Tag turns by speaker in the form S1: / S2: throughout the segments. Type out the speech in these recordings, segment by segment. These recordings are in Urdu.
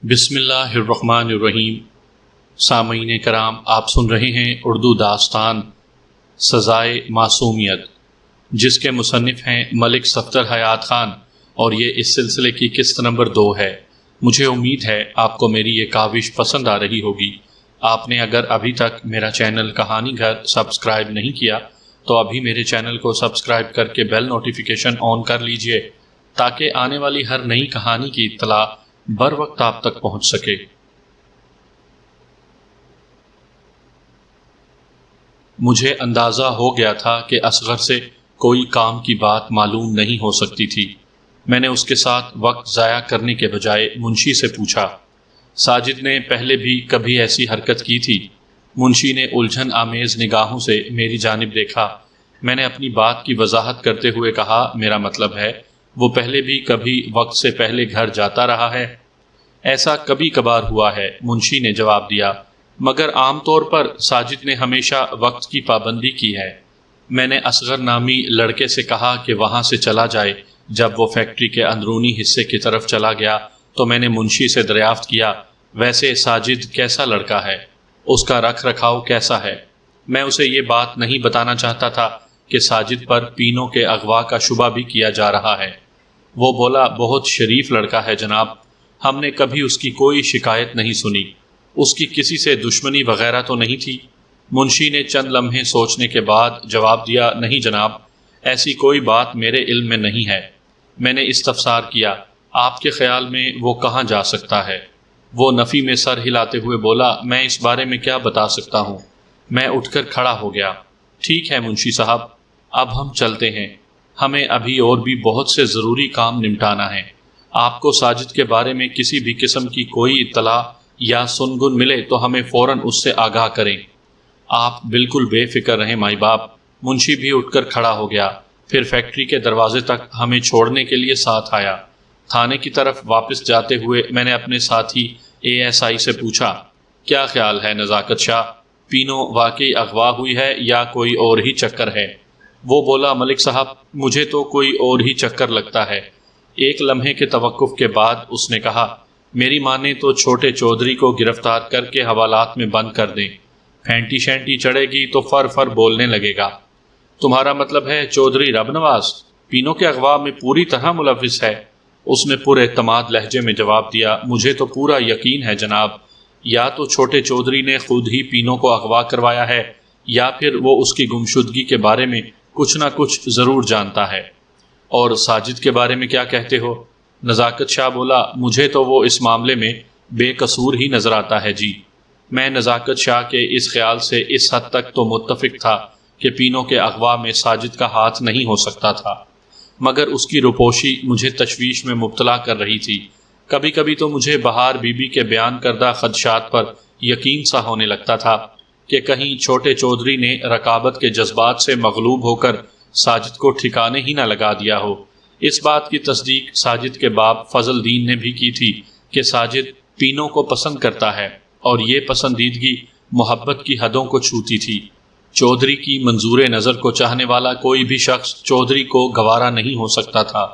S1: بسم اللہ الرحمن الرحیم۔ سامعین کرام، آپ سن رہے ہیں اردو داستان سزائے معصومیت، جس کے مصنف ہیں ملک صفدر حیات خان، اور یہ اس سلسلے کی قسط نمبر 2 ہے۔ مجھے امید ہے آپ کو میری یہ کاوش پسند آ رہی ہوگی۔ آپ نے اگر ابھی تک میرا چینل کہانی گھر سبسکرائب نہیں کیا تو ابھی میرے چینل کو سبسکرائب کر کے بیل نوٹیفیکیشن آن کر لیجئے، تاکہ آنے والی ہر نئی کہانی کی اطلاع بر وقت آپ تک پہنچ سکے۔ مجھے اندازہ ہو گیا تھا کہ اصغر سے کوئی کام کی بات معلوم نہیں ہو سکتی تھی۔ میں نے اس کے ساتھ وقت ضائع کرنے کے بجائے منشی سے پوچھا، ساجد نے پہلے بھی کبھی ایسی حرکت کی تھی؟ منشی نے الجھن آمیز نگاہوں سے میری جانب دیکھا۔ میں نے اپنی بات کی وضاحت کرتے ہوئے کہا، میرا مطلب ہے وہ پہلے بھی کبھی وقت سے پہلے گھر جاتا رہا ہے؟ ایسا کبھی کبھار ہوا ہے، منشی نے جواب دیا، مگر عام طور پر ساجد نے ہمیشہ وقت کی پابندی کی ہے۔ میں نے اصغر نامی لڑکے سے کہا کہ وہاں سے چلا جائے۔ جب وہ فیکٹری کے اندرونی حصے کی طرف چلا گیا تو میں نے منشی سے دریافت کیا، ویسے ساجد کیسا لڑکا ہے؟ اس کا رکھ رکھاؤ کیسا ہے؟ میں اسے یہ بات نہیں بتانا چاہتا تھا کہ ساجد پر پینوں کے اغوا کا شبہ بھی کیا جا رہا ہے۔ وہ بولا، بہت شریف لڑکا ہے جناب، ہم نے کبھی اس کی کوئی شکایت نہیں سنی۔ اس کی کسی سے دشمنی وغیرہ تو نہیں تھی؟ منشی نے چند لمحے سوچنے کے بعد جواب دیا، نہیں جناب، ایسی کوئی بات میرے علم میں نہیں ہے۔ میں نے استفسار کیا، آپ کے خیال میں وہ کہاں جا سکتا ہے؟ وہ نفی میں سر ہلاتے ہوئے بولا، میں اس بارے میں کیا بتا سکتا ہوں۔ میں اٹھ کر کھڑا ہو گیا۔ ٹھیک ہے منشی صاحب، اب ہم چلتے ہیں، ہمیں ابھی اور بھی بہت سے ضروری کام نمٹانا ہے۔ آپ کو ساجد کے بارے میں کسی بھی قسم کی کوئی اطلاع یا سنگن ملے تو ہمیں فوراً اس سے آگاہ کریں۔ آپ بالکل بے فکر رہیں مائی باپ۔ منشی بھی اٹھ کر کھڑا ہو گیا، پھر فیکٹری کے دروازے تک ہمیں چھوڑنے کے لیے ساتھ آیا۔ تھانے کی طرف واپس جاتے ہوئے میں نے اپنے ساتھی ASI سے پوچھا، کیا خیال ہے نزاکت شاہ، پینوں واقعی اغوا ہوئی ہے یا کوئی اور ہی چکر ہے؟ وہ بولا، ملک صاحب مجھے تو کوئی اور ہی چکر لگتا ہے۔ ایک لمحے کے توقف کے بعد اس نے کہا، میری مانے تو چھوٹے چودھری کو گرفتار کر کے حوالات میں بند کر دیں، پھینٹی شینٹی چڑھے گی تو فر فر بولنے لگے گا۔ تمہارا مطلب ہے چودھری رب نواز پینوں کے اغوا میں پوری طرح ملوث ہے؟ اس نے پر اعتماد لہجے میں جواب دیا، مجھے تو پورا یقین ہے جناب، یا تو چھوٹے چودھری نے خود ہی پینوں کو اغوا کروایا ہے یا پھر وہ اس کی گمشدگی کے بارے میں کچھ نہ کچھ ضرور جانتا ہے۔ اور ساجد کے بارے میں کیا کہتے ہو؟ نزاکت شاہ بولا، مجھے تو وہ اس معاملے میں بے قصور ہی نظر آتا ہے جی۔ میں نزاکت شاہ کے اس خیال سے اس حد تک تو متفق تھا کہ پینوں کے اغوا میں ساجد کا ہاتھ نہیں ہو سکتا تھا، مگر اس کی روپوشی مجھے تشویش میں مبتلا کر رہی تھی۔ کبھی کبھی تو مجھے بہار بی بی کے بیان کردہ خدشات پر یقین سا ہونے لگتا تھا کہ کہیں چھوٹے چودھری نے رقابت کے جذبات سے مغلوب ہو کر ساجد کو ٹھکانے ہی نہ لگا دیا ہو۔ اس بات کی تصدیق ساجد کے باپ فضل دین نے بھی کی تھی کہ ساجد پینوں کو پسند کرتا ہے، اور یہ پسندیدگی محبت کی حدوں کو چھوتی تھی۔ چودھری کی منظور نظر کو چاہنے والا کوئی بھی شخص چودھری کو گوارا نہیں ہو سکتا تھا۔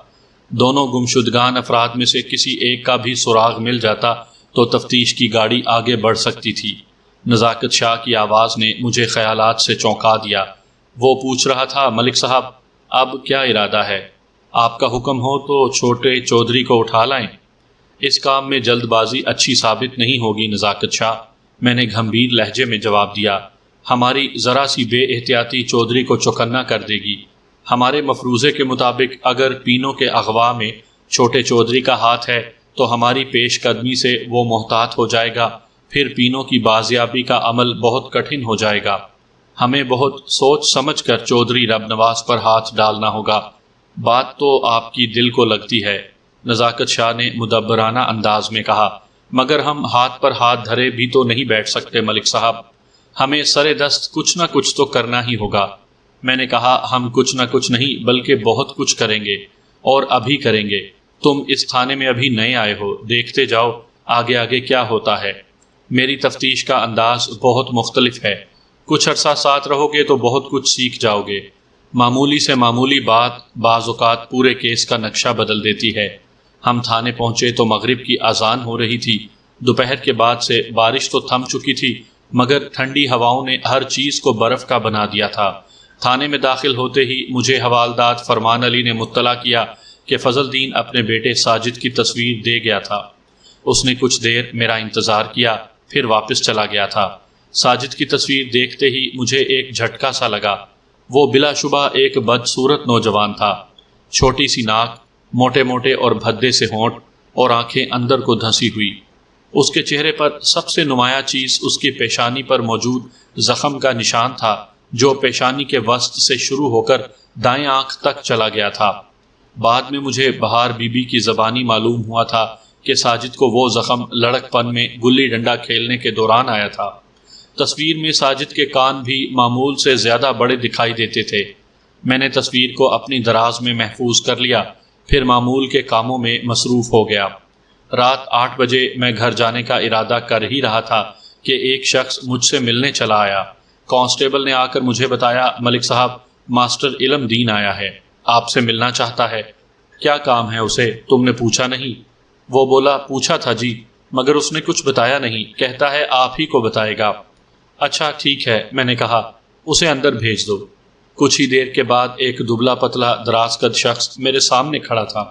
S1: دونوں گمشدگان افراد میں سے کسی ایک کا بھی سراغ مل جاتا تو تفتیش کی گاڑی آگے بڑھ سکتی تھی۔ نزاکت شاہ کی آواز نے مجھے خیالات سے چونکا دیا۔ وہ پوچھ رہا تھا، ملک صاحب اب کیا ارادہ ہے؟ آپ کا حکم ہو تو چھوٹے چودھری کو اٹھا لائیں۔ اس کام میں جلد بازی اچھی ثابت نہیں ہوگی نزاکت شاہ، میں نے گھمبیر لہجے میں جواب دیا۔ ہماری ذرا سی بے احتیاطی چودھری کو چوکنا کر دے گی۔ ہمارے مفروضے کے مطابق اگر پینوں کے اغوا میں چھوٹے چودھری کا ہاتھ ہے تو ہماری پیش قدمی سے وہ محتاط ہو جائے گا، پھر پینوں کی بازیابی کا عمل بہت کٹھن ہو جائے گا۔ ہمیں بہت سوچ سمجھ کر چودھری رب نواز پر ہاتھ ڈالنا ہوگا۔ بات تو آپ کی دل کو لگتی ہے، نزاکت شاہ نے مدبرانہ انداز میں کہا، مگر ہم ہاتھ پر ہاتھ دھرے بھی تو نہیں بیٹھ سکتے ملک صاحب، ہمیں سرے دست کچھ نہ کچھ تو کرنا ہی ہوگا۔ میں نے کہا، ہم کچھ نہ کچھ نہیں بلکہ بہت کچھ کریں گے، اور ابھی کریں گے۔ تم اس تھانے میں ابھی نئے آئے ہو، دیکھتے جاؤ آگے آگے کیا ہوتا ہے۔ میری تفتیش کا انداز بہت مختلف ہے، کچھ عرصہ ساتھ رہو گے تو بہت کچھ سیکھ جاؤ گے۔ معمولی سے معمولی بات بعض اوقات پورے کیس کا نقشہ بدل دیتی ہے۔ ہم تھانے پہنچے تو مغرب کی اذان ہو رہی تھی۔ دوپہر کے بعد سے بارش تو تھم چکی تھی، مگر ٹھنڈی ہواؤں نے ہر چیز کو برف کا بنا دیا تھا۔ تھانے میں داخل ہوتے ہی مجھے حوالدار فرمان علی نے مطلع کیا کہ فضل دین اپنے بیٹے ساجد کی تصویر دے گیا تھا۔ اس نے کچھ دیر میرا انتظار کیا، پھر واپس چلا گیا تھا۔ ساجد کی تصویر دیکھتے ہی مجھے ایک جھٹکا سا لگا۔ وہ بلا شبہ ایک بدصورت نوجوان تھا، چھوٹی سی ناک، موٹے موٹے اور بھدے سے ہونٹ اور آنکھیں اندر کو دھنسی ہوئی۔ اس کے چہرے پر سب سے نمایاں چیز اس کی پیشانی پر موجود زخم کا نشان تھا، جو پیشانی کے وسط سے شروع ہو کر دائیں آنکھ تک چلا گیا تھا۔ بعد میں مجھے بہار بی بی کی زبانی معلوم ہوا تھا کہ ساجد کو وہ زخم لڑک پن میں گلی ڈنڈا کھیلنے کے دوران آیا تھا۔ تصویر میں ساجد کے کان بھی معمول سے زیادہ بڑے دکھائی دیتے تھے۔ میں نے تصویر کو اپنی دراز میں محفوظ کر لیا، پھر معمول کے کاموں میں مصروف ہو گیا۔ رات 8 بجے میں گھر جانے کا ارادہ کر ہی رہا تھا کہ ایک شخص مجھ سے ملنے چلا آیا۔ کانسٹیبل نے آ کر مجھے بتایا، ملک صاحب، ماسٹر علم دین آیا ہے، آپ سے ملنا چاہتا ہے۔ کیا کام ہے اسے؟ تم نے پوچھا نہیں؟ وہ بولا، پوچھا تھا جی، مگر اس نے کچھ بتایا نہیں، کہتا ہے آپ ہی کو بتائے گا۔ اچھا ٹھیک ہے، میں نے کہا، اسے اندر بھیج دو۔ کچھ ہی دیر کے بعد ایک دبلا پتلا دراز قد شخص میرے سامنے کھڑا تھا۔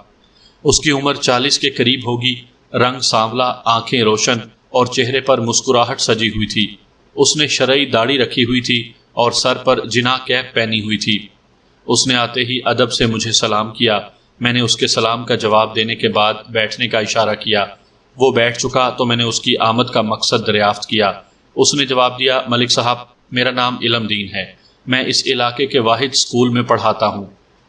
S1: اس کی عمر 40 کے قریب ہوگی، رنگ سانولا، آنکھیں روشن اور چہرے پر مسکراہٹ سجی ہوئی تھی۔ اس نے شرعی داڑھی رکھی ہوئی تھی اور سر پر جناح کیپ پہنی ہوئی تھی۔ اس نے آتے ہی ادب سے مجھے سلام کیا۔ میں نے اس کے سلام کا جواب دینے کے بعد بیٹھنے کا اشارہ کیا۔ وہ بیٹھ چکا تو میں نے اس کی آمد کا مقصد دریافت کیا۔ اس نے جواب دیا، ملک صاحب، میرا نام علم دین ہے، میں اس علاقے کے واحد اسکول میں پڑھاتا ہوں۔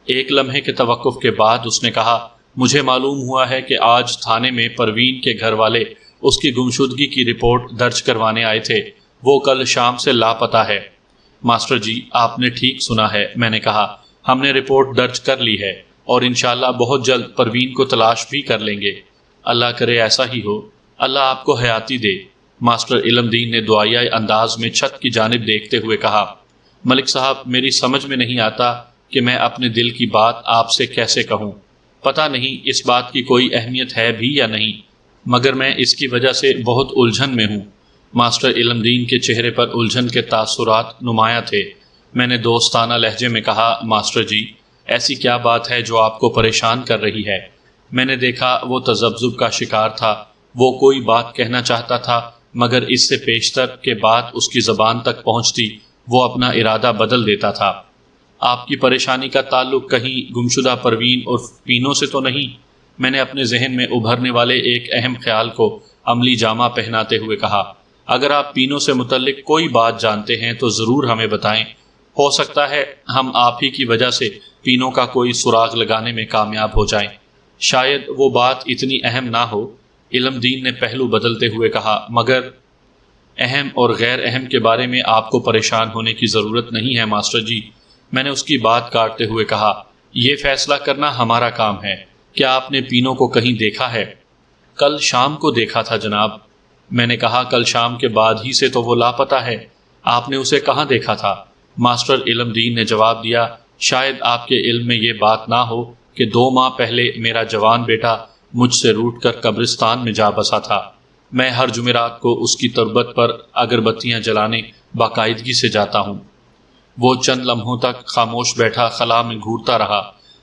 S1: ایک لمحے کے توقف کے بعد اس نے کہا، مجھے معلوم ہوا ہے کہ آج تھانے میں پروین کے گھر والے اس کی گمشدگی کی رپورٹ درج کروانے آئے تھے، وہ کل شام سے لاپتہ ہے۔ ماسٹر جی، آپ نے ٹھیک سنا ہے، میں نے کہا، ہم نے رپورٹ درج کر لی ہے اور انشاءاللہ بہت جلد پروین کو تلاش بھی کر لیں گے۔ اللہ کرے ایسا ہی ہو، اللہ آپ کو حیاتی دے۔ ماسٹر علم دین نے دعائیہ انداز میں چھت کی جانب دیکھتے ہوئے کہا، ملک صاحب، میری سمجھ میں نہیں آتا کہ میں اپنے دل کی بات آپ سے کیسے کہوں۔ پتہ نہیں اس بات کی کوئی اہمیت ہے بھی یا نہیں، مگر میں اس کی وجہ سے بہت الجھن میں ہوں۔ ماسٹر علم دین کے چہرے پر الجھن کے تاثرات نمایاں تھے۔ میں نے دوستانہ لہجے میں کہا، ماسٹر جی، ایسی کیا بات ہے جو آپ کو پریشان کر رہی ہے؟ میں نے دیکھا وہ تذبذب کا شکار تھا، وہ کوئی بات کہنا چاہتا تھا، مگر اس سے پیشتر کہ بات اس کی زبان تک پہنچتی وہ اپنا ارادہ بدل دیتا تھا۔ آپ کی پریشانی کا تعلق کہیں گمشدہ پروین اور پینوں سے تو نہیں؟ میں نے اپنے ذہن میں ابھرنے والے ایک اہم خیال کو عملی جامہ پہناتے ہوئے کہا، اگر آپ پینوں سے متعلق کوئی بات جانتے ہیں تو ضرور ہمیں بتائیں، ہو سکتا ہے ہم آپ ہی کی وجہ سے پینوں کا کوئی سراغ لگانے میں کامیاب ہو جائیں۔ شاید وہ بات اتنی اہم نہ ہو، علم دین نے پہلو بدلتے ہوئے کہا، مگر اہم اور غیر اہم کے بارے میں آپ کو پریشان ہونے کی ضرورت نہیں ہے ماسٹر جی۔ میں نے اس کی بات کاٹتے ہوئے کہا، یہ فیصلہ کرنا ہمارا کام ہے۔ کیا آپ نے پینوں کو کہیں دیکھا ہے؟ کل شام کو دیکھا تھا جناب۔ میں نے کہا، کل شام کے بعد ہی سے تو وہ لاپتہ ہے، آپ نے اسے کہاں دیکھا تھا؟ ماسٹر علم دین نے جواب دیا، شاید آپ کے علم میں یہ بات نہ ہو کہ 2 ماہ پہلے میرا جوان بیٹا مجھ سے روٹ کر قبرستان میں جا بسا تھا۔ میں ہر جمعرات کو اس کی تربت پر اگربتیاں جلانے باقاعدگی سے جاتا ہوں۔ وہ چند لمحوں تک خاموش بیٹھا خلا میں گھورتا رہا۔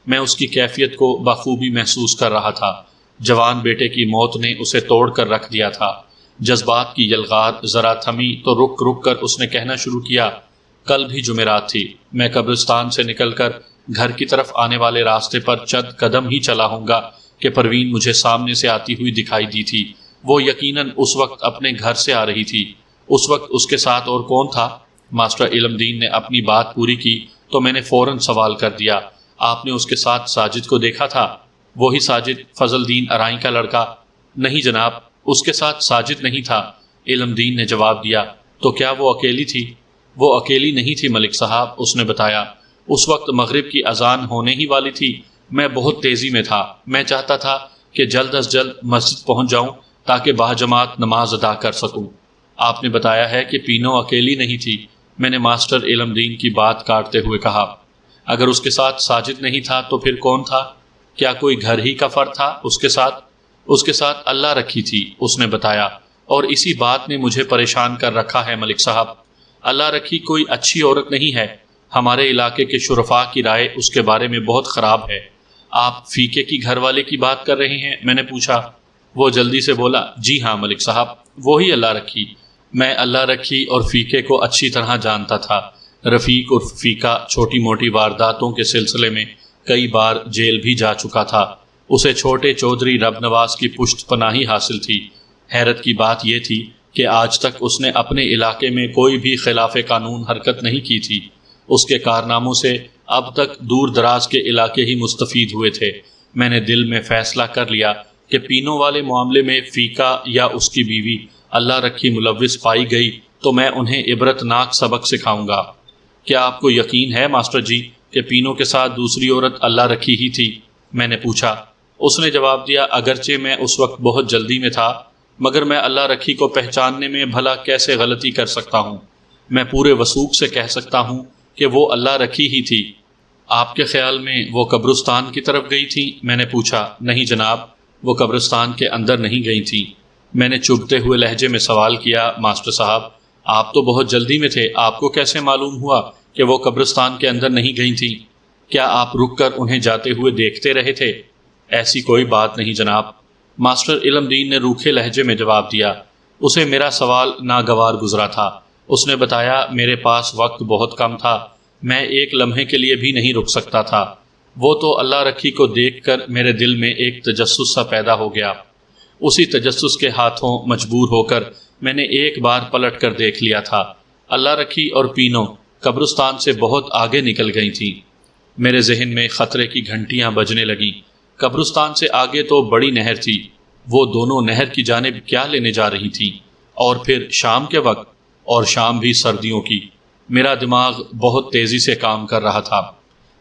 S1: میں اس کی کیفیت کو بخوبی محسوس کر رہا تھا۔ جوان بیٹے کی موت نے اسے توڑ کر رکھ دیا تھا۔ جذبات کی یلغار ذرا تھمی تو رک رک کر اس نے کہنا شروع کیا، کل بھی جمعرات تھی، میں قبرستان سے نکل کر گھر کی طرف آنے والے راستے پر چند قدم ہی چلا ہوں گا کہ پروین مجھے سامنے سے آتی ہوئی دکھائی دی تھی۔ وہ یقیناً اس وقت اپنے گھر سے آ رہی تھی۔ اس وقت اس کے ساتھ اور کون تھا؟ ماسٹر علم دین نے اپنی بات پوری کی تو میں نے فوراً سوال کر دیا، آپ نے اس کے ساتھ ساجد کو دیکھا تھا؟ وہی ساجد، فضل دین ارائی کا لڑکا؟ نہیں جناب، اس کے ساتھ ساجد نہیں تھا، علم دین نے جواب دیا۔ تو کیا وہ اکیلی تھی؟ وہ اکیلی نہیں تھی ملک صاحب، اس نے بتایا۔ اس وقت مغرب کی اذان ہونے ہی والی تھی۔ میں بہت تیزی میں تھا، میں چاہتا تھا کہ جلد از جلد مسجد پہنچ جاؤں تاکہ باجماعت نماز ادا کر سکوں۔ آپ نے بتایا ہے کہ پینوں اکیلی نہیں تھی، میں نے ماسٹر علم دین کی بات کاٹتے ہوئے کہا۔ اگر اس کے ساتھ ساجد نہیں تھا تو پھر کون تھا؟ کیا کوئی گھر ہی کا فرد تھا اس کے ساتھ؟ اس کے ساتھ اللہ رکھی تھی، اس نے بتایا، اور اسی بات نے مجھے پریشان کر رکھا ہے ملک صاحب۔ اللہ رکھی کوئی اچھی عورت نہیں ہے، ہمارے علاقے کے شرفاء کی رائے اس کے بارے میں بہت خراب ہے۔ آپ فیقے کی گھر والے کی بات کر رہے ہیں؟ میں نے پوچھا۔ وہ جلدی سے بولا، جی ہاں ملک صاحب، وہی اللہ رکھی۔ میں اللہ رکھی اور فیقے کو اچھی طرح جانتا تھا۔ رفیق اور فیقہ چھوٹی موٹی وارداتوں کے سلسلے میں کئی بار جیل بھی جا چکا تھا۔ اسے چھوٹے چودھری رب نواز کی پشت پناہی حاصل تھی۔ حیرت کی بات یہ تھی کہ آج تک اس نے اپنے علاقے میں کوئی بھی خلاف قانون حرکت نہیں کی تھی۔ اس کے کارناموں سے اب تک دور دراز کے علاقے ہی مستفید ہوئے تھے۔ میں نے دل میں فیصلہ کر لیا کہ پینوں والے معاملے میں فیقہ یا اس کی بیوی اللہ رکھی ملوث پائی گئی تو میں انہیں عبرت ناک سبق سکھاؤں گا۔ کیا آپ کو یقین ہے ماسٹر جی کہ پینوں کے ساتھ دوسری عورت اللہ رکھی ہی تھی؟ میں نے پوچھا۔ اس نے جواب دیا، اگرچہ میں اس وقت بہت جلدی میں تھا، مگر میں اللہ رکھی کو پہچاننے میں بھلا کیسے غلطی کر سکتا ہوں؟ میں پورے وثوق سے کہہ سکتا ہوں کہ وہ اللہ رکھی ہی تھی۔ آپ کے خیال میں وہ قبرستان کی طرف گئی تھی؟ میں نے پوچھا۔ نہیں جناب، وہ قبرستان کے اندر نہیں گئی تھی۔ میں نے چبھتے ہوئے لہجے میں سوال کیا، ماسٹر صاحب آپ تو بہت جلدی میں تھے، آپ کو کیسے معلوم ہوا کہ وہ قبرستان کے اندر نہیں گئی تھی؟ کیا آپ رک کر انہیں جاتے ہوئے دیکھتے رہے تھے؟ ایسی کوئی بات نہیں جناب، ماسٹر علم دین نے روکھے لہجے میں جواب دیا۔ اسے میرا سوال ناگوار گزرا تھا۔ اس نے بتایا، میرے پاس وقت بہت کم تھا، میں ایک لمحے کے لیے بھی نہیں رک سکتا تھا۔ وہ تو اللہ رکھی کو دیکھ کر میرے دل میں ایک تجسس سا پیدا ہو گیا۔ اسی تجسس کے ہاتھوں مجبور ہو کر میں نے ایک بار پلٹ کر دیکھ لیا تھا۔ اللہ رکھی اور پینوں قبرستان سے بہت آگے نکل گئی تھیں۔ میرے ذہن میں خطرے کی گھنٹیاں بجنے لگیں۔ قبرستان سے آگے تو بڑی نہر تھی، وہ دونوں نہر کی جانب کیا لینے جا رہی تھیں؟ اور پھر شام کے وقت، اور شام بھی سردیوں کی۔ میرا دماغ بہت تیزی سے کام کر رہا تھا۔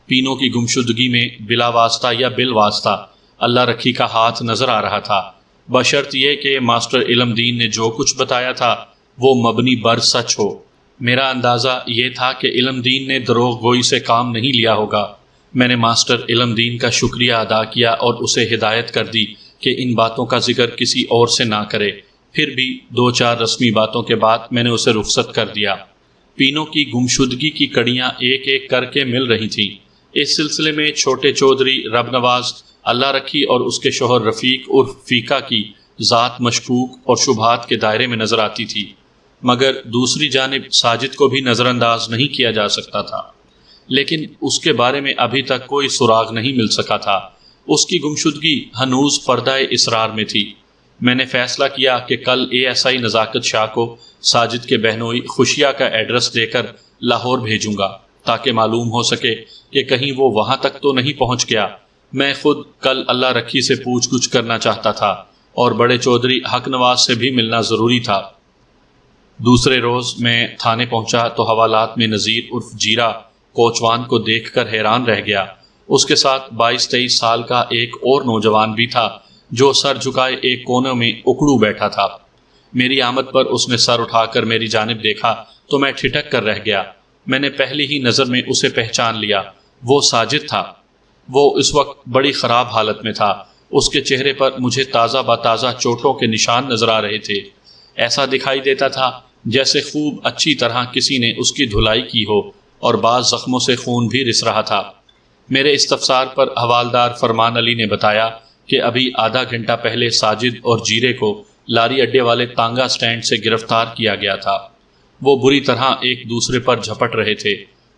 S1: پینوں کی گمشدگی میں بلا واسطہ یا بالواسطہ اللہ رکھی کا ہاتھ نظر آ رہا تھا، بشرط یہ کہ ماسٹر علم دین نے جو کچھ بتایا تھا وہ مبنی بر سچ ہو۔ میرا اندازہ یہ تھا کہ علم دین نے دروغ گوئی سے کام نہیں لیا ہوگا۔ میں نے ماسٹر علم دین کا شکریہ ادا کیا اور اسے ہدایت کر دی کہ ان باتوں کا ذکر کسی اور سے نہ کرے۔ پھر بھی 2-4 رسمی باتوں کے بعد میں نے اسے رخصت کر دیا۔ پینوں کی گمشدگی کی کڑیاں ایک ایک کر کے مل رہی تھیں۔ اس سلسلے میں چھوٹے چودھری رب نواز، اللہ رکھی اور اس کے شوہر رفیق عرف فیقہ کی ذات مشکوک اور شبہات کے دائرے میں نظر آتی تھی، مگر دوسری جانب ساجد کو بھی نظر انداز نہیں کیا جا سکتا تھا۔ لیکن اس کے بارے میں ابھی تک کوئی سراغ نہیں مل سکا تھا۔ اس کی گمشدگی ہنوز پردہ اسرار میں تھی۔ میں نے فیصلہ کیا کہ کل ASI نزاکت شاہ کو ساجد کے بہنوئی خوشیہ کا ایڈریس دے کر لاہور بھیجوں گا، تاکہ معلوم ہو سکے کہ کہیں وہ وہاں تک تو نہیں پہنچ گیا۔ میں خود کل اللہ رکھی سے پوچھ گچھ کرنا چاہتا تھا، اور بڑے چودھری حق نواز سے بھی ملنا ضروری تھا۔ دوسرے روز میں تھانے پہنچا تو حوالات میں نذیر عرف جیرا کوچوان کو دیکھ کر حیران رہ گیا۔ اس کے ساتھ 22-23 سال کا ایک اور نوجوان بھی تھا جو سر جھکائے ایک کونے میں اکڑو بیٹھا تھا۔ میری آمد پر اس نے سر اٹھا کر میری جانب دیکھا تو میں ٹھٹک کر رہ گیا۔ میں نے پہلی ہی نظر میں اسے پہچان لیا، وہ ساجد تھا۔ وہ اس وقت بڑی خراب حالت میں تھا۔ اس کے چہرے پر مجھے تازہ بتازہ چوٹوں کے نشان نظر آ رہے تھے۔ ایسا دکھائی دیتا تھا جیسے خوب اچھی طرح کسی نے اس کی دھلائی کی ہو، اور بعض زخموں سے خون بھی رس رہا تھا۔ میرے استفسار پر حوالدار فرمان علی نے بتایا کہ ابھی آدھا گھنٹہ پہلے ساجد اور جیرے کو لاری اڈے والے تانگا سٹینڈ سے گرفتار کیا گیا تھا۔ وہ بری طرح ایک دوسرے پر جھپٹ رہے تھے،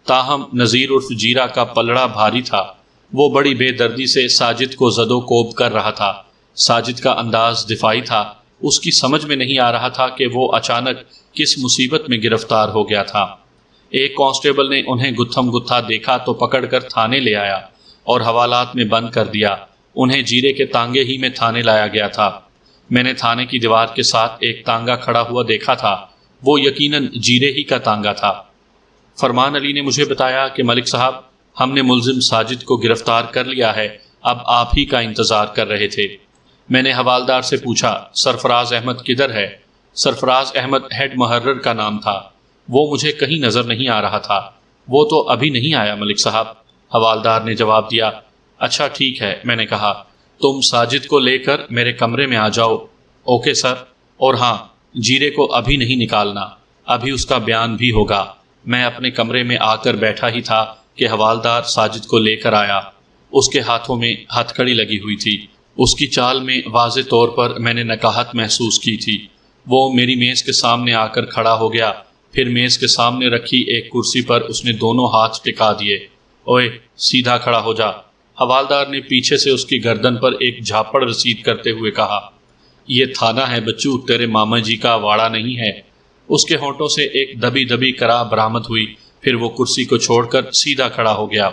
S1: تاہم نذیر عرف جیرا کا پلڑا بھاری تھا۔ وہ بڑی بے دردی سے ساجد کو زد و کوب کر رہا تھا۔ ساجد کا انداز دفاعی تھا۔ اس کی سمجھ میں نہیں آ رہا تھا کہ وہ اچانک کس مصیبت میں گرفتار ہو گیا تھا۔ ایک کانسٹیبل نے انہیں گتھم گتھا دیکھا تو پکڑ کر تھانے لے آیا اور حوالات میں بند کر دیا۔ انہیں جیرے کے تانگے ہی میں تھانے لایا گیا تھا۔ میں نے تھانے کی دیوار کے ساتھ ایک تانگا کھڑا ہوا دیکھا تھا، وہ یقیناً جیرے ہی کا تانگا تھا۔ فرمان علی نے مجھے بتایا کہ ملک صاحب، ہم نے ملزم ساجد کو گرفتار کر لیا ہے، اب آپ ہی کا انتظار کر رہے تھے۔ میں نے حوالدار سے پوچھا، سرفراز احمد کدھر ہے؟ سرفراز احمد ہیڈ محرر کا نام تھا، وہ مجھے کہیں نظر نہیں آ رہا تھا۔ وہ تو ابھی نہیں آیا ملک صاحب، حوالدار نے جواب دیا۔ اچھا ٹھیک ہے، میں نے کہا، تم ساجد کو لے کر میرے کمرے میں آ جاؤ۔ Okay sir. اور ہاں، جیرے کو ابھی نہیں نکالنا، ابھی اس کا بیان بھی ہوگا۔ میں اپنے کمرے میں آ کر بیٹھا ہی تھا کہ حوالدار ساجد کو لے کر آیا۔ اس کے ہاتھوں میں ہتھ کڑی لگی ہوئی تھی۔ اس کی چال میں واضح طور پر میں نے نکاہت محسوس کی تھی۔ وہ میری میز کے سامنے آ کر کھڑا ہو گیا، پھر میز کے سامنے رکھی ایک کرسی پر اس نے دونوں ہاتھ ٹکا دیے۔ اوئے، سیدھا کھڑا ہو جا، حوالدار نے پیچھے سے اس کی گردن پر ایک جھاپڑ رسید کرتے ہوئے کہا۔ یہ تھانہ ہے بچو، تیرے ماما جی کا واڑا نہیں ہے۔ اس کے ہونٹوں سے ایک دبی دبی کرا برآمد ہوئی، پھر وہ کرسی کو چھوڑ کر سیدھا کھڑا ہو گیا۔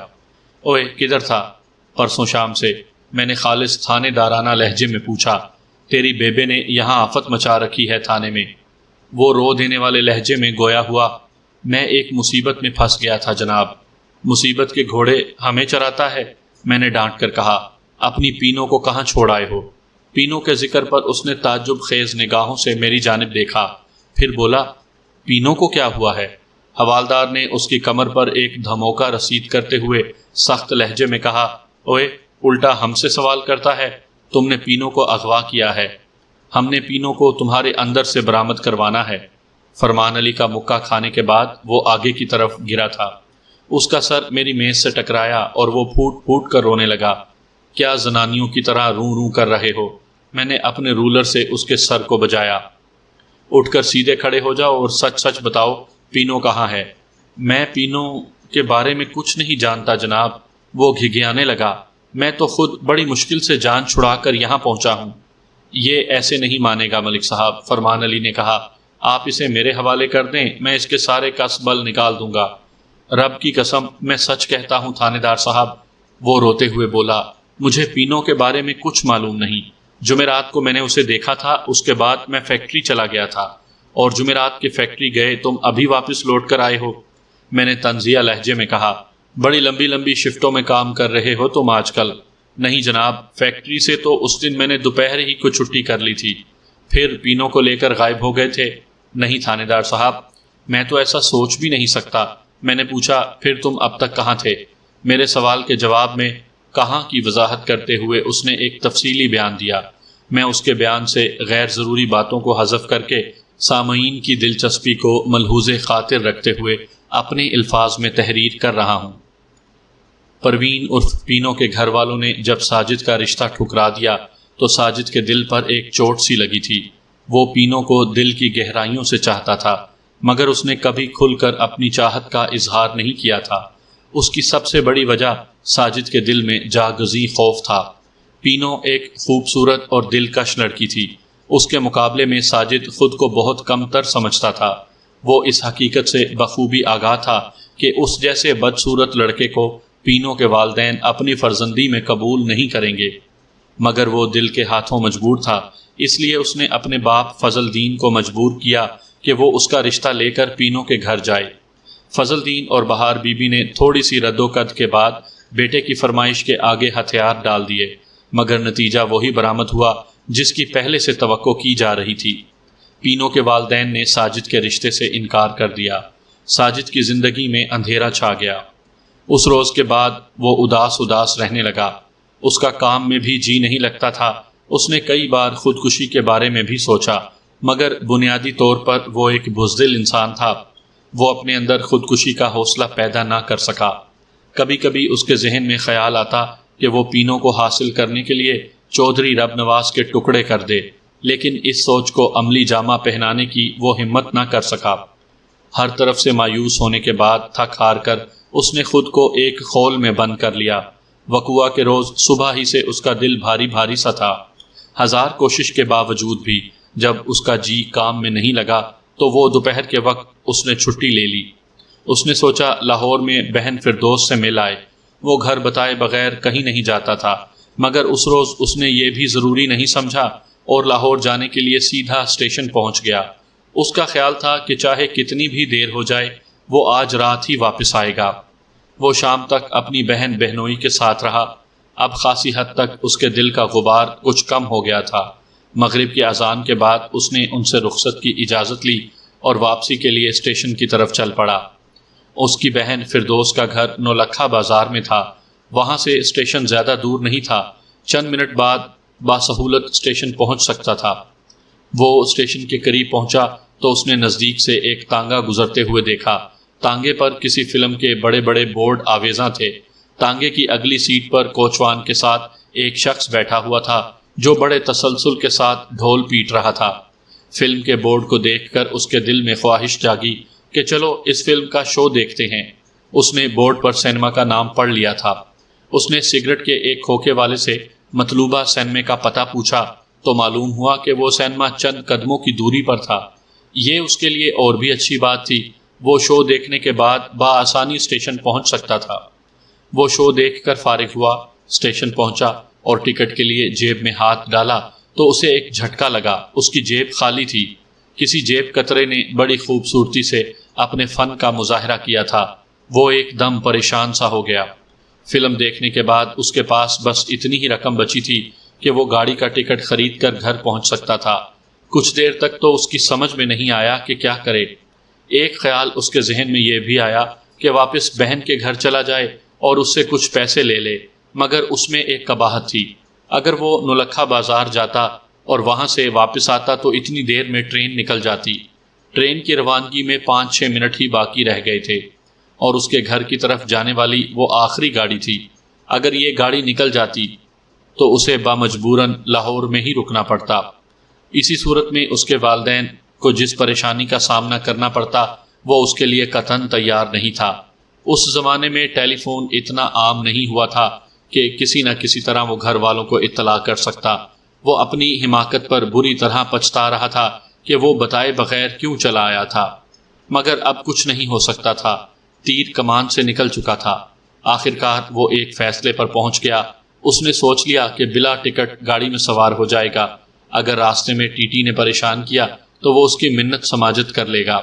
S1: اوئے، کدھر تھا؟ پرسوں شام سے، میں نے خالص تھانے دارانہ لہجے میں پوچھا۔ تیری بیبے نے یہاں آفت مچا رکھی ہے تھانے میں۔ وہ رو دینے والے لہجے میں گویا ہوا، میں ایک مصیبت میں پھنس گیا تھا جناب۔ مصیبت کے گھوڑے ہمیں چراتا ہے، میں نے ڈانٹ کر کہا۔ اپنی پینوں کو کہاں چھوڑ آئے ہو؟ پینوں کے ذکر پر اس نے تعجب خیز نگاہوں سے میری جانب دیکھا، پھر بولا، پینوں کو کیا ہوا ہے؟ حوالدار نے اس کی کمر پر ایک دھموکا رسید کرتے ہوئے سخت لہجے میں کہا۔ اوئے، الٹا ہم سے سوال کرتا ہے؟ تم نے پینوں کو اغوا کیا ہے، ہم نے پینوں کو تمہارے اندر سے برآمد کروانا ہے۔ فرمان علی کا مکہ کھانے کے بعد وہ آگے کی طرف گرا تھا۔ اس کا سر میری میز سے ٹکرایا اور وہ پھوٹ پھوٹ کر رونے لگا۔ کیا زنانیوں کی طرح روں روں کر رہے ہو؟ میں نے اپنے رولر سے اس کے سر کو بجایا۔ اٹھ کر سیدھے کھڑے ہو جاؤ اور سچ سچ بتاؤ، پینوں کہاں ہے؟ میں پینوں کے بارے میں کچھ نہیں جانتا جناب، وہ گھگیانے لگا۔ میں تو خود بڑی مشکل سے جان چھڑا کر یہاں پہنچا ہوں۔ یہ ایسے نہیں مانے گا ملک صاحب، فرمان علی نے کہا۔ آپ اسے میرے حوالے کر دیں، میں اس کے سارے کس بل نکال دوں گا۔ رب کی قسم، میں سچ کہتا ہوں تھانے دار صاحب، وہ روتے ہوئے بولا۔ مجھے پینوں کے بارے میں کچھ معلوم نہیں۔ جمعرات کو میں نے اسے دیکھا تھا، اس کے بعد میں فیکٹری چلا گیا تھا، اور جمعرات کی فیکٹری گئے تم ابھی واپس لوٹ کر آئے ہو، میں نے طنزیہ لہجے میں کہا۔ بڑی لمبی لمبی شفٹوں میں کام کر رہے ہو تم آج کل۔ نہیں جناب، فیکٹری سے تو اس دن میں نے دوپہر ہی کو چھٹی کر لی تھی، پھر پینوں کو لے کر غائب ہو گئے تھے۔ نہیں تھانے دار صاحب، میں تو ایسا سوچ بھی نہیں سکتا۔ میں نے پوچھا، پھر تم اب تک کہاں تھے؟ میرے سوال کے جواب میں کہاں کی وضاحت کرتے ہوئے اس نے ایک تفصیلی بیان دیا۔ میں اس کے بیان سے غیر ضروری باتوں کو حذف کر کے سامعین کی دلچسپی کو ملحوظ خاطر رکھتے ہوئے اپنے الفاظ میں تحریر کر رہا ہوں۔ پروین عرف پینوں کے گھر والوں نے جب ساجد کا رشتہ ٹھکرا دیا تو ساجد کے دل پر ایک چوٹ سی لگی تھی۔ وہ پینوں کو دل کی گہرائیوں سے چاہتا تھا، مگر اس نے کبھی کھل کر اپنی چاہت کا اظہار نہیں کیا تھا۔ اس کی سب سے بڑی وجہ ساجد کے دل میں جاگزی خوف تھا۔ پینوں ایک خوبصورت اور دلکش لڑکی تھی، اس کے مقابلے میں ساجد خود کو بہت کم تر سمجھتا تھا۔ وہ اس حقیقت سے بخوبی آگاہ تھا کہ اس جیسے بدصورت لڑکے کو پینوں کے والدین اپنی فرزندی میں قبول نہیں کریں گے، مگر وہ دل کے ہاتھوں مجبور تھا۔ اس لیے اس نے اپنے باپ فضل دین کو مجبور کیا کہ وہ اس کا رشتہ لے کر پینوں کے گھر جائے۔ فضل دین اور بہار بی بی نے تھوڑی سی رد و قد کے بعد بیٹے کی فرمائش کے آگے ہتھیار ڈال دیے، مگر نتیجہ وہی برآمد ہوا جس کی پہلے سے توقع کی جا رہی تھی۔ پینوں کے والدین نے ساجد کے رشتے سے انکار کر دیا۔ ساجد کی زندگی میں اندھیرا چھا گیا۔ اس روز کے بعد وہ اداس رہنے لگا۔ اس کا کام میں بھی جی نہیں لگتا تھا۔ اس نے کئی بار خودکشی کے بارے میں بھی سوچا، مگر بنیادی طور پر وہ ایک بزدل انسان تھا۔ وہ اپنے اندر خودکشی کا حوصلہ پیدا نہ کر سکا۔ کبھی کبھی اس کے ذہن میں خیال آتا کہ وہ پینوں کو حاصل کرنے کے لیے چودھری رب نواز کے ٹکڑے کر دے، لیکن اس سوچ کو عملی جامہ پہنانے کی وہ ہمت نہ کر سکا۔ ہر طرف سے مایوس ہونے کے بعد تھک ہار کر اس نے خود کو ایک خول میں بند کر لیا۔ وقوعہ کے روز صبح ہی سے اس کا دل بھاری بھاری سا تھا۔ ہزار کوشش کے باوجود بھی جب اس کا جی کام میں نہیں لگا تو وہ دوپہر کے وقت اس نے چھٹی لے لی۔ اس نے سوچا لاہور میں بہن فردوس سے مل آئے۔ وہ گھر بتائے بغیر کہیں نہیں جاتا تھا، مگر اس روز اس نے یہ بھی ضروری نہیں سمجھا اور لاہور جانے کے لیے سیدھا اسٹیشن پہنچ گیا۔ اس کا خیال تھا کہ چاہے کتنی بھی دیر ہو جائے وہ آج رات ہی واپس آئے گا۔ وہ شام تک اپنی بہن بہنوئی کے ساتھ رہا۔ اب خاصی حد تک اس کے دل کا غبار کچھ کم ہو گیا تھا۔ مغرب کی اذان کے بعد اس نے ان سے رخصت کی اجازت لی اور واپسی کے لیے اسٹیشن کی طرف چل پڑا۔ اس کی بہن فردوس کا گھر نولکھا بازار میں تھا۔ وہاں سے اسٹیشن زیادہ دور نہیں تھا، چند منٹ بعد باسہولت اسٹیشن پہنچ سکتا تھا۔ وہ اسٹیشن کے قریب پہنچا تو اس نے نزدیک سے ایک تانگا گزرتے ہوئے دیکھا۔ تانگے پر کسی فلم کے بڑے بڑے بورڈ آویزاں تھے۔ تانگے کی اگلی سیٹ پر کوچوان کے ساتھ ایک شخص بیٹھا ہوا تھا جو بڑے تسلسل کے ساتھ ڈھول پیٹ رہا تھا۔ فلم کے بورڈ کو دیکھ کر اس کے دل میں خواہش جاگی کہ چلو اس فلم کا شو دیکھتے ہیں۔ اس نے بورڈ پر سینما کا نام پڑھ لیا تھا۔ اس نے سگریٹ کے ایک کھوکے والے سے مطلوبہ سینما کا پتہ پوچھا تو معلوم ہوا کہ وہ سینما چند قدموں کی دوری پر تھا۔ یہ اس کے لیے اور بھی اچھی بات تھی، وہ شو دیکھنے کے بعد بآسانی اسٹیشن پہنچ سکتا تھا۔ وہ شو دیکھ کر فارغ ہوا، اسٹیشن پہنچا اور ٹکٹ کے لیے جیب میں ہاتھ ڈالا تو اسے ایک جھٹکا لگا۔ اس کی جیب خالی تھی۔ کسی جیب کترے نے بڑی خوبصورتی سے اپنے فن کا مظاہرہ کیا تھا۔ وہ ایک دم پریشان سا ہو گیا۔ فلم دیکھنے کے بعد اس کے پاس بس اتنی ہی رقم بچی تھی کہ وہ گاڑی کا ٹکٹ خرید کر گھر پہنچ سکتا تھا۔ کچھ دیر تک تو اس کی سمجھ میں نہیں آیا کہ کیا کرے۔ ایک خیال اس کے ذہن میں یہ بھی آیا کہ واپس بہن کے گھر چلا جائے اور اس سے کچھ پیسے لے لے، مگر اس میں ایک قباحت تھی۔ اگر وہ نولکھا بازار جاتا اور وہاں سے واپس آتا تو اتنی دیر میں ٹرین نکل جاتی۔ ٹرین کی روانگی میں 5-6 منٹ ہی باقی رہ گئے تھے اور اس کے گھر کی طرف جانے والی وہ آخری گاڑی تھی۔ اگر یہ گاڑی نکل جاتی تو اسے بامجبوراً لاہور میں ہی رکنا پڑتا۔ اسی صورت میں اس کے والدین کو جس پریشانی کا سامنا کرنا پڑتا وہ اس کے لیے قطعاً تیار نہیں تھا۔ اس زمانے میں ٹیلی فون اتنا عام نہیں ہوا تھا کہ کسی نہ کسی طرح وہ گھر والوں کو اطلاع کر سکتا۔ وہ اپنی حماقت پر بری طرح پچھتا رہا تھا کہ وہ بتائے بغیر کیوں چلا آیا تھا، مگر اب کچھ نہیں ہو سکتا تھا۔ تیر کمان سے نکل چکا تھا۔ آخرکار وہ ایک فیصلے پر پہنچ گیا۔ اس نے سوچ لیا کہ بلا ٹکٹ گاڑی میں سوار ہو جائے گا۔ اگر راستے میں ٹی ٹی نے پریشان کیا تو وہ اس کی منت سماجت کر لے گا۔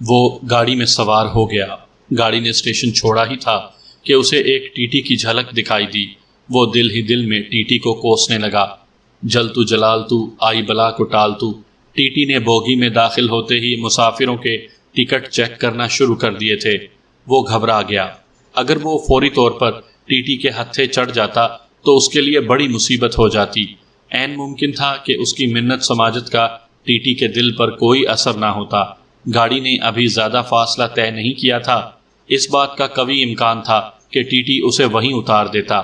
S1: وہ گاڑی میں سوار ہو گیا۔ گاڑی نے اسٹیشن چھوڑا ہی تھا کہ اسے ایک ٹی ٹی کی جھلک دکھائی دی۔ وہ دل ہی دل میں ٹی ٹی کو کوسنے لگا۔ جل تو جلال تو آئی بلا کو ٹال تو۔ ٹی ٹی نے بوگی میں داخل ہوتے ہی مسافروں کے ٹکٹ چیک کرنا شروع کر دیے تھے۔ وہ گھبرا گیا۔ اگر وہ فوری طور پر ٹی ٹی کے ہتھے چڑھ جاتا تو اس کے لیے بڑی مصیبت ہو جاتی۔ عین ممکن تھا کہ اس کی منت سماجت کا ٹی ٹی کے دل پر کوئی اثر نہ ہوتا۔ گاڑی نے ابھی زیادہ فاصلہ طے نہیں کیا تھا۔ اس بات کا قوی امکان تھا کہ ٹی ٹی اسے وہیں اتار دیتا۔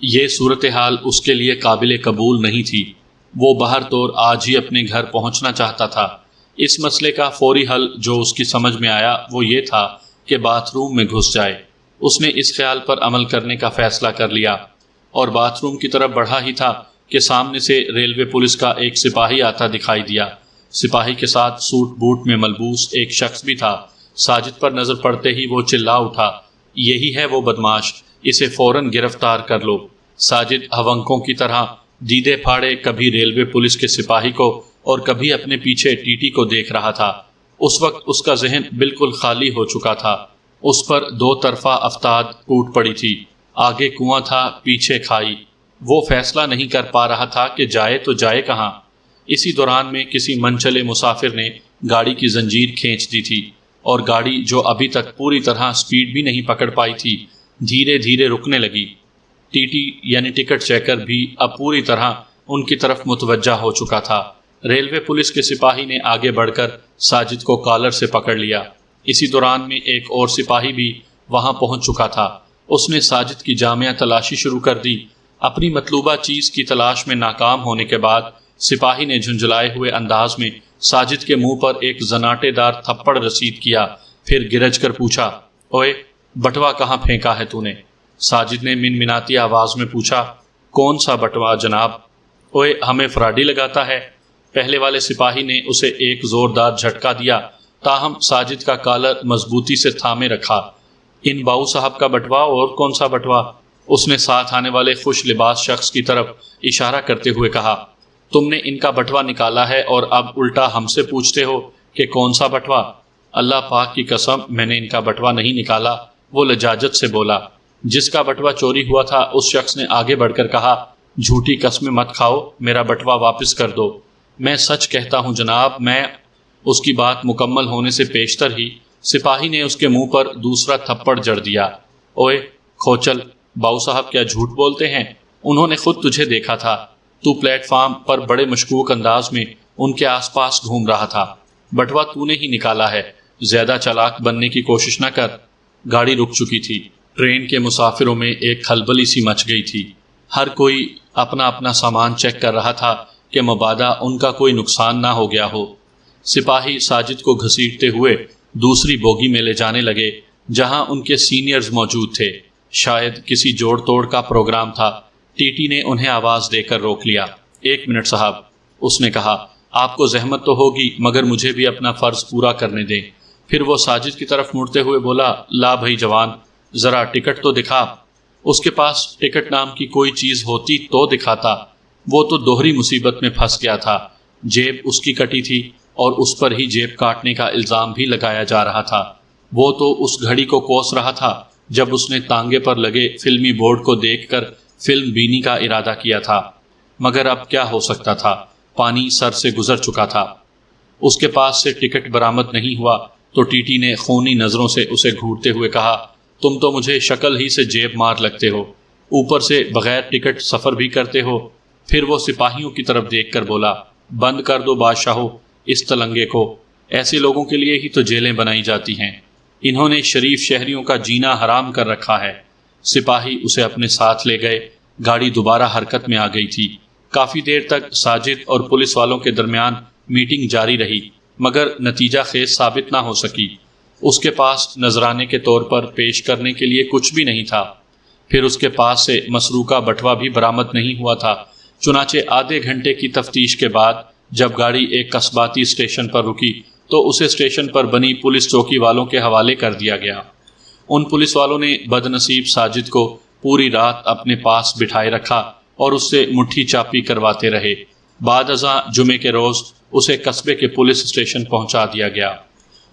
S1: یہ صورتحال اس کے لیے قابل قبول نہیں تھی۔ وہ بہر طور آج ہی اپنے گھر پہنچنا چاہتا تھا۔ اس مسئلے کا فوری حل جو اس کی سمجھ میں آیا وہ یہ تھا کہ باتھ روم میں گھس جائے۔ اس نے اس خیال پر عمل کرنے کا فیصلہ کر لیا اور باتھ روم کی طرف بڑھا ہی تھا کہ سامنے سے ریلوے پولیس کا ایک سپاہی آتا دکھائی دیا۔ سپاہی کے ساتھ سوٹ بوٹ میں ملبوس ایک شخص بھی تھا۔ ساجد پر نظر پڑتے ہی وہ چلا اٹھا، یہی ہے وہ بدماش، اسے فوراً گرفتار کر لو۔ ساجد ہونکوں کی طرح دیدے پھاڑے کبھی ریلوے پولیس کے سپاہی کو اور کبھی اپنے پیچھے ٹی ٹی کو دیکھ رہا تھا۔ اس وقت اس کا ذہن بالکل خالی ہو چکا تھا۔ اس پر دو طرفہ افتاد ٹوٹ پڑی تھی، آگے کنواں تھا، پیچھے کھائی۔ وہ فیصلہ نہیں کر پا رہا تھا کہ جائے تو جائے کہاں۔ اسی دوران میں کسی منچلے مسافر نے گاڑی کی زنجیر کھینچ دی تھی اور گاڑی جو ابھی تک پوری طرح سپیڈ بھی نہیں پکڑ پائی تھی دھیرے دھیرے رکنے لگی۔ ٹی ٹی یعنی ٹکٹ چیکر بھی اب پوری طرح ان کی طرف متوجہ ہو چکا تھا۔ ریلوے پولیس کے سپاہی نے آگے بڑھ کر ساجد کو کالر سے پکڑ لیا۔ اسی دوران میں ایک اور سپاہی بھی وہاں پہنچ چکا تھا۔ اس نے ساجد کی جامع تلاشی شروع کر دی۔ اپنی مطلوبہ چیز کی تلاش میں ناکام ہونے کے بعد سپاہی نے جھنجھلائے ہوئے انداز میں ساجد کے منہ پر ایک زناٹے دار تھپڑ رسید کیا، پھر گرج کر پوچھا، اوئے بٹوا کہاں پھینکا ہے تو نے؟ ساجد نے منمناتی آواز میں پوچھا، کون سا بٹوا جناب؟ اوئے ہمیں فراڈی لگاتا ہے۔ پہلے والے سپاہی نے اسے ایک زوردار جھٹکا دیا، تاہم ساجد کا کالر مضبوطی سے تھامے رکھا۔ ان باؤ صاحب کا بٹوا اور کون سا بٹوا؟ اس نے ساتھ آنے والے خوش لباس شخص کی طرف اشارہ کرتے ہوئے کہا، تم نے ان کا بٹوا نکالا ہے اور اب الٹا ہم سے پوچھتے ہو کہ کون سا بٹوا؟ اللہ پاک کی قسم میں نے ان کا بٹوا نہیں نکالا، وہ لجاجت سے بولا۔ جس کا بٹوا چوری ہوا تھا اس شخص نے آگے بڑھ کر کہا، جھوٹی قسمیں مت کھاؤ، میرا بٹوا واپس کر دو۔ میں سچ کہتا ہوں جناب، میں۔ اس کی بات مکمل ہونے سے پیشتر ہی سپاہی نے اس کے منہ پر دوسرا تھپڑ جڑ دیا۔ اوئے کھوچل، باؤ صاحب کیا جھوٹ بولتے ہیں؟ انہوں نے خود تجھے دیکھا تھا، تو پلیٹ فارم پر بڑے مشکوک انداز میں ان کے آس پاس گھوم رہا تھا۔ بٹوا تو نے ہی نکالا ہے، زیادہ چالاک بننے کی کوشش نہ کر۔ گاڑی رک چکی تھی۔ ٹرین کے مسافروں میں ایک کھلبلی سی مچ گئی تھی۔ ہر کوئی اپنا اپنا سامان چیک کر رہا تھا کہ مبادا ان کا کوئی نقصان نہ ہو گیا ہو۔ سپاہی ساجد کو گھسیٹتے ہوئے دوسری بوگی میں لے جانے لگے جہاں ان کے سینئرز موجود تھے۔ شاید کسی جوڑ توڑ کا پروگرام تھا۔ ٹی ٹی نے انہیں آواز دے کر روک لیا۔ 1 منٹ صاحب، اس نے کہا، آپ کو زحمت تو ہوگی مگر مجھے بھی اپنا فرض پورا کرنے دیں۔ پھر وہ ساجد کی طرف مڑتے ہوئے بولا، لا بھائی جوان، ذرا ٹکٹ تو دکھا۔ اس کے پاس ٹکٹ نام کی کوئی چیز ہوتی تو دکھاتا۔ وہ تو دوہری مصیبت میں پھنس گیا تھا۔ جیب اس کی کٹی تھی اور اس پر ہی جیب کاٹنے کا الزام بھی لگایا جا رہا تھا۔ وہ تو اس گھڑی کو کوس رہا تھا جب اس نے تانگے پر لگے فلمی بورڈ کو دیکھ کر فلم بینی کا ارادہ کیا تھا، مگر اب کیا ہو سکتا تھا؟ پانی سر سے گزر چکا تھا۔ اس کے پاس سے ٹکٹ برآمد نہیں ہوا تو ٹی ٹی نے خونی نظروں سے اسے گھورتے ہوئے کہا، تم تو مجھے شکل ہی سے جیب مار لگتے ہو، اوپر سے بغیر ٹکٹ سفر بھی کرتے ہو۔ پھر وہ سپاہیوں کی طرف دیکھ کر بولا، بند کر دو بادشاہو اس تلنگے کو، ایسے لوگوں کے لیے ہی تو جیلیں بنائی جاتی ہیں، انہوں نے شریف شہریوں کا جینا حرام کر رکھا ہے۔ سپاہی اسے اپنے ساتھ لے گئے۔ گاڑی دوبارہ حرکت میں آ گئی تھی۔ کافی دیر تک ساجد اور پولیس والوں کے درمیان میٹنگ جاری رہی مگر نتیجہ خیز ثابت نہ ہو سکی۔ اس کے پاس نذرانے کے طور پر پیش کرنے کے لیے کچھ بھی نہیں تھا۔ پھر اس کے پاس سے مسروقہ بٹوا بھی برآمد نہیں ہوا تھا۔ چنانچہ آدھے گھنٹے کی تفتیش کے بعد جب گاڑی ایک قصباتی اسٹیشن پر رکی تو اسے اسٹیشن پر بنی پولیس چوکی والوں کے حوالے کر دیا گیا۔ ان پولیس والوں نے بد نصیب ساجد کو پوری رات اپنے پاس بٹھائے رکھا اور اس سے مٹھی چاپی کرواتے رہے۔ بعد ازاں جمعے کے روز اسے قصبے کے پولیس اسٹیشن پہنچا دیا گیا۔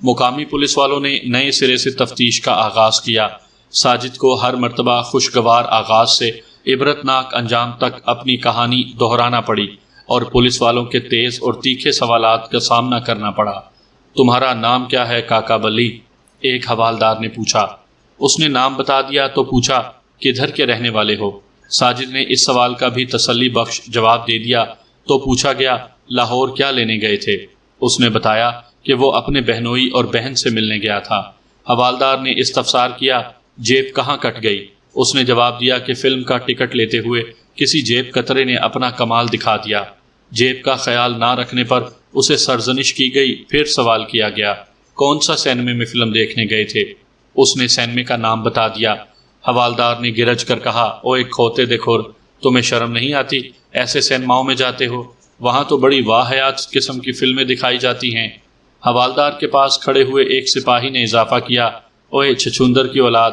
S1: مقامی پولیس والوں نے نئے سرے سے تفتیش کا آغاز کیا۔ ساجد کو ہر مرتبہ خوشگوار آغاز سے عبرتناک انجام تک اپنی کہانی دہرانا پڑی اور پولیس والوں کے تیز اور تیکھے سوالات کا سامنا کرنا پڑا۔ تمہارا نام کیا ہے کاکا بلی؟ ایک حوالدار نے پوچھا۔ اس نے نام بتا دیا تو پوچھا، کدھر کے رہنے والے ہو؟ ساجد نے اس سوال کا بھی تسلی بخش جواب دے دیا تو پوچھا گیا، لاہور کیا لینے گئے تھے؟ اس نے بتایا کہ وہ اپنے بہنوئی اور بہن سے ملنے گیا تھا۔ حوالدار نے استفسار کیا، جیب کہاں کٹ گئی؟ اس نے جواب دیا کہ فلم کا ٹکٹ لیتے ہوئے کسی جیب کترے نے اپنا کمال دکھا دیا۔ جیب کا خیال نہ رکھنے پر اسے سرزنش کی گئی۔ پھر سوال کیا گیا، کون سا سینمے میں فلم دیکھنے گئے تھے؟ اس نے سینمے کا نام بتا دیا۔ حوالدار نے گرج کر کہا، او ایک کھوتے دیکھور، تمہیں شرم نہیں آتی؟ ایسے سینماؤں میں جاتے ہو، وہاں تو بڑی واہیات قسم کی فلمیں دکھائی جاتی ہیں۔ حوالدار کے پاس کھڑے ہوئے ایک سپاہی نے اضافہ کیا، اوے چھچھندر کی اولاد،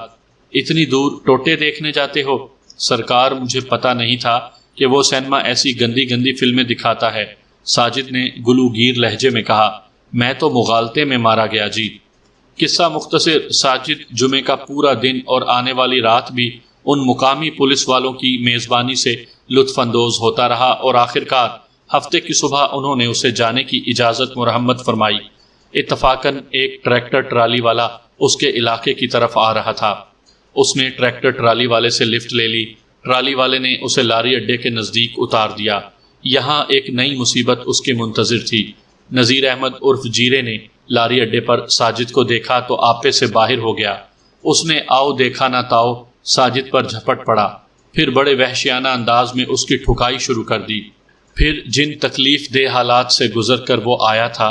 S1: اتنی دور ٹوٹے دیکھنے جاتے ہو؟ سرکار، مجھے پتہ نہیں تھا کہ وہ سینما ایسی گندی گندی فلمیں دکھاتا ہے۔ ساجد نے گلوگیر لہجے میں کہا، میں تو مغالطے میں مارا گیا جی۔ قصہ مختصر، ساجد جمعے کا پورا دن اور آنے والی رات بھی ان مقامی پولیس والوں کی میزبانی سے لطف اندوز ہوتا رہا اور آخرکار ہفتے کی صبح انہوں نے اسے جانے کی اجازت مرحمت فرمائی۔ اتفاقاً ایک ٹریکٹر ٹرالی والا اس کے علاقے کی طرف آ رہا تھا۔ اس نے ٹریکٹر ٹرالی والے سے لفٹ لے لی۔ ٹرالی والے نے اسے لاری اڈے کے نزدیک اتار دیا۔ یہاں ایک نئی مصیبت اس کے منتظر تھی۔ نذیر احمد عرف جیرے نے لاری اڈے پر ساجد کو دیکھا تو آپے سے باہر ہو گیا۔ اس نے آؤ دیکھا نہ تاؤ ساجد پر جھپٹ پڑا، پھر بڑے وحشیانہ انداز میں اس کی ٹھکائی شروع کر دی۔ پھر جن تکلیف دہ حالات سے گزر کر وہ آیا تھا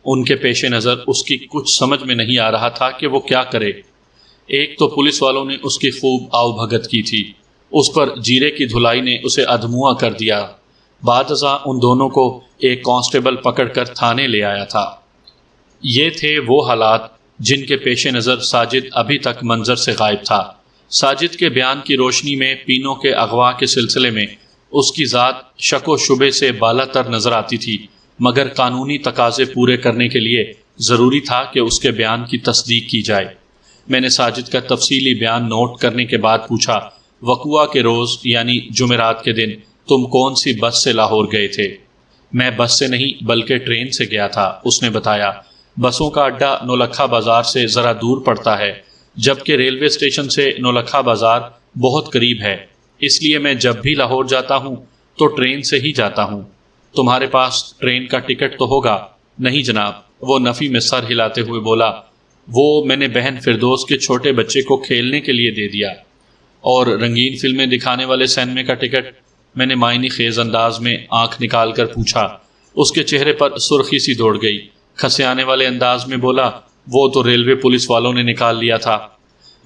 S1: ان کے پیش نظر اس کی کچھ سمجھ میں نہیں آ رہا تھا کہ وہ کیا کرے۔ ایک تو پولیس والوں نے اس کی خوب آؤ بھگت کی تھی، اس پر جیرے کی دھلائی نے اسے ادھموا کر دیا۔ بعد ازاں ان دونوں کو ایک کانسٹیبل پکڑ کر تھانے لے آیا تھا۔ یہ تھے وہ حالات جن کے پیش نظر ساجد ابھی تک منظر سے غائب تھا۔ ساجد کے بیان کی روشنی میں پینوں کے اغوا کے سلسلے میں اس کی ذات شک و شبے سے بالا تر نظر آتی تھی، مگر قانونی تقاضے پورے کرنے کے لیے ضروری تھا کہ اس کے بیان کی تصدیق کی جائے۔ میں نے ساجد کا تفصیلی بیان نوٹ کرنے کے بعد پوچھا، وقوعہ کے روز یعنی جمعرات کے دن تم کون سی بس سے لاہور گئے تھے؟ میں بس سے نہیں بلکہ ٹرین سے گیا تھا، اس نے بتایا۔ بسوں کا اڈہ نولکھا بازار سے ذرا دور پڑتا ہے، جبکہ ریلوے اسٹیشن سے نولکھا بازار بہت قریب ہے۔ اس لیے میں جب بھی لاہور جاتا ہوں تو ٹرین سے ہی جاتا ہوں۔ تمہارے پاس ٹرین کا ٹکٹ تو ہوگا؟ نہیں جناب، وہ نفی میں سر ہلاتے ہوئے بولا۔ وہ میں نے بہن فردوس کے چھوٹے بچے کو کھیلنے کے لیے دے دیا۔ اور رنگین فلمیں دکھانے والے سینمے کا ٹکٹ؟ میں نے معنی خیز انداز میں آنکھ نکال کر پوچھا۔ اس کے چہرے پر سرخی سی دوڑ گئی۔ کھسیانے والے انداز میں بولا، وہ تو ریلوے پولیس والوں نے نکال لیا تھا۔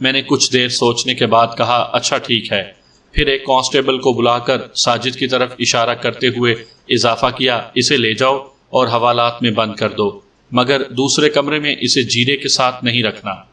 S1: میں نے کچھ دیر سوچنے کے بعد کہا، اچھا ٹھیک ہے۔ پھر ایک کانسٹیبل کو بلا کر ساجد کی طرف اشارہ کرتے ہوئے اضافہ کیا، اسے لے جاؤ اور حوالات میں بند کر دو، مگر دوسرے کمرے میں اسے جیرے کے ساتھ نہیں رکھنا۔